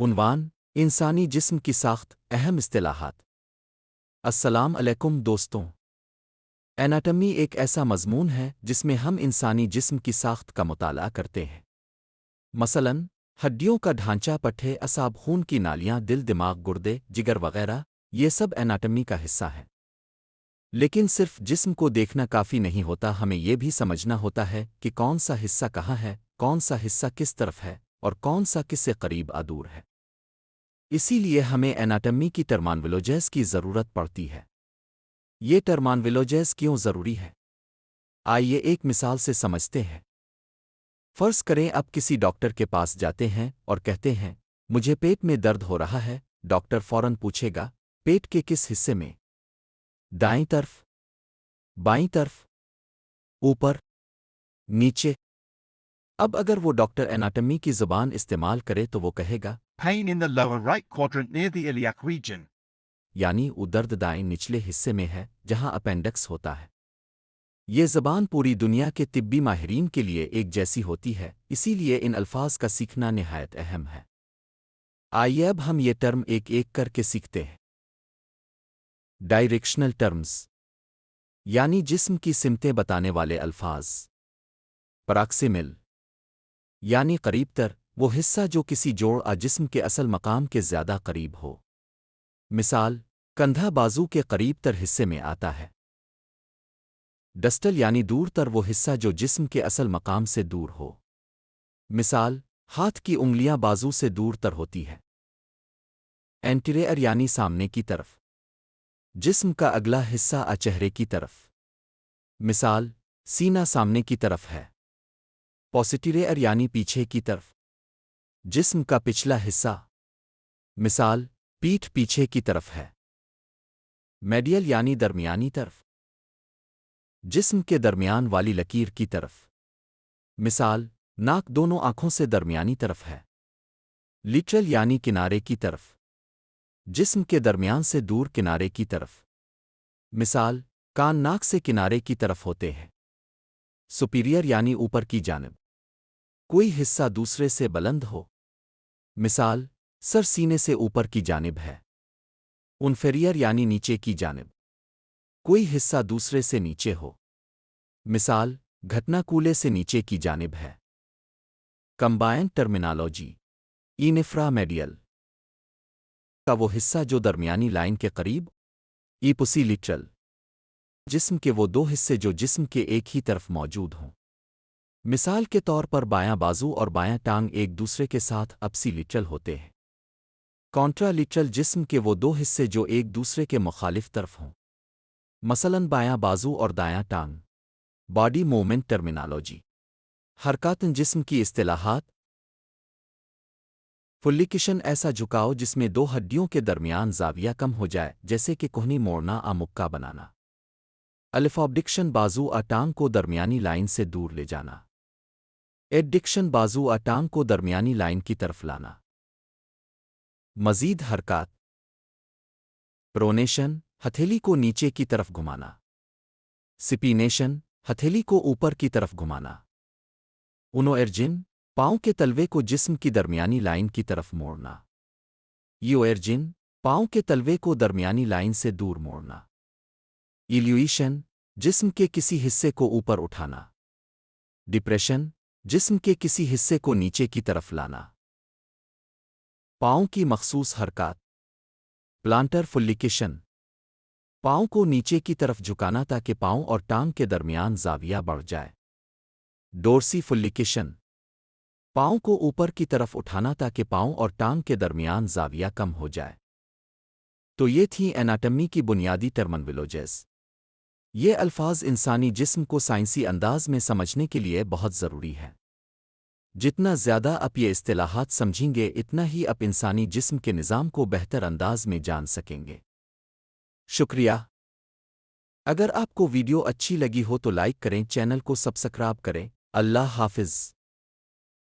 عنوان: انسانی جسم کی ساخت، اہم اصطلاحات۔ السلام علیکم دوستوں۔ ایناٹمی ایک ایسا مضمون ہے جس میں ہم انسانی جسم کی ساخت کا مطالعہ کرتے ہیں۔ مثلاً ہڈیوں کا ڈھانچہ، پٹھے، اعصاب، خون کی نالیاں، دل، دماغ، گردے، جگر وغیرہ، یہ سب ایناٹمی کا حصہ ہیں۔ لیکن صرف جسم کو دیکھنا کافی نہیں ہوتا، ہمیں یہ بھی سمجھنا ہوتا ہے کہ کون سا حصہ کہاں ہے، کون سا حصہ کس طرف ہے، اور کون سا کس سے قریب دور ہے۔ اسی لیے ہمیں ایناٹمی کی ٹرمانولوجیز کی ضرورت پڑتی ہے۔ یہ ٹرمانولوجیز کیوں ضروری ہے؟ آئیے ایک مثال سے سمجھتے ہیں۔ فرض کریں اب کسی ڈاکٹر کے پاس جاتے ہیں اور کہتے ہیں مجھے پیٹ میں درد ہو رہا ہے۔ ڈاکٹر فوراً پوچھے گا پیٹ کے کس حصے میں؟ دائیں طرف، بائیں طرف، اوپر، نیچے؟ اب اگر وہ ڈاکٹر ایناٹمی کی زبان استعمال کرے تو وہ کہے گا Pain in the lower right quadrant near the iliac region. یعنی وہ درد دائیں نچلے حصے میں ہے جہاں اپینڈکس ہوتا ہے۔ یہ زبان پوری دنیا کے طبی ماہرین کے لیے ایک جیسی ہوتی ہے، اسی لیے ان الفاظ کا سیکھنا نہایت اہم ہے۔ آئیے اب ہم یہ ٹرم ایک ایک کر کے سیکھتے ہیں۔ ڈائریکشنل ٹرمز یعنی جسم کی سمتیں بتانے والے الفاظ۔ پراکسیمل یعنی قریب تر، وہ حصہ جو کسی جوڑ جسم کے اصل مقام کے زیادہ قریب ہو۔ مثال: کندھا بازو کے قریب تر حصے میں آتا ہے۔ ڈسٹل یعنی دور تر، وہ حصہ جو جسم کے اصل مقام سے دور ہو۔ مثال: ہاتھ کی انگلیاں بازو سے دور تر ہوتی ہے۔ اینٹیریئر یعنی سامنے کی طرف، جسم کا اگلا حصہ چہرے کی طرف۔ مثال: سینہ سامنے کی طرف ہے۔ پوسٹیریئر یعنی پیچھے کی طرف، جسم کا پچھلا حصہ۔ مثال: پیٹھ پیچھے کی طرف ہے۔ میڈیل یعنی درمیانی طرف، جسم کے درمیان والی لکیر کی طرف۔ مثال: ناک دونوں آنکھوں سے درمیانی طرف ہے۔ لیٹرل یعنی کنارے کی طرف، جسم کے درمیان سے دور کنارے کی طرف۔ مثال: کان ناک سے کنارے کی طرف ہوتے ہیں۔ سپیریئر یعنی اوپر کی جانب، کوئی حصہ دوسرے سے بلند ہو۔ مثال: سر سینے سے اوپر کی جانب ہے۔ انفیریئر یعنی نیچے کی جانب، کوئی حصہ دوسرے سے نیچے ہو۔ مثال: گھٹنا کولے سے نیچے کی جانب ہے۔ کمبائنڈ ٹرمینالوجی: انفرا میڈیل کا وہ حصہ جو درمیانی لائن کے قریب، ایپوسی لیٹرل جسم کے وہ دو حصے جو جسم کے ایک ہی طرف موجود ہوں۔ مثال کے طور پر بایاں بازو اور بایاں ٹانگ ایک دوسرے کے ساتھ اپسی لیٹرل ہوتے ہیں۔ کانٹرا لیٹرل جسم کے وہ دو حصے جو ایک دوسرے کے مخالف طرف ہوں۔ مثلاً بایاں بازو اور دایاں ٹانگ۔ باڈی موومنٹ ٹرمینالوجی: حرکات جسم کی اصطلاحات۔ فلیکشن ایسا جھکاؤ جس میں دو ہڈیوں کے درمیان زاویہ کم ہو جائے، جیسے کہ کوہنی موڑنا مکہ بنانا۔ الفابڈکشن بازو ٹانگ کو درمیانی لائن سے دور لے جانا۔ ایڈکشن بازو ٹانگ کو درمیانی لائن کی طرف لانا۔ مزید حرکات: پرونیشن ہتھیلی کو نیچے کی طرف گھمانا۔ سپینیشن ہتھیلی کو اوپر کی طرف گھمانا۔ انوئرجن پاؤں کے تلوے کو جسم کی درمیانی لائن کی طرف موڑنا۔ یوئرجن پاؤں کے تلوے کو درمیانی لائن سے دور موڑنا۔ ایلیویشن جسم کے کسی حصے کو اوپر اٹھانا۔ ڈپریشن جسم کے کسی حصے کو نیچے کی طرف لانا۔ پاؤں کی مخصوص حرکات: پلانٹر فلیکشن پاؤں کو نیچے کی طرف جھکانا تاکہ پاؤں اور ٹانگ کے درمیان زاویہ بڑھ جائے۔ ڈورسی فلیکشن پاؤں کو اوپر کی طرف اٹھانا تاکہ پاؤں اور ٹانگ کے درمیان زاویہ کم ہو جائے۔ تو یہ تھیں ایناٹمی کی بنیادی ٹرمینالوجیز۔ یہ الفاظ انسانی جسم کو سائنسی انداز میں سمجھنے کے لیے بہت ضروری ہے۔ جتنا زیادہ آپ یہ اصطلاحات سمجھیں گے اتنا ہی آپ انسانی جسم کے نظام کو بہتر انداز میں جان سکیں گے۔ شکریہ۔ اگر آپ کو ویڈیو اچھی لگی ہو تو لائک کریں، چینل کو سبسکرائب کریں۔ اللہ حافظ۔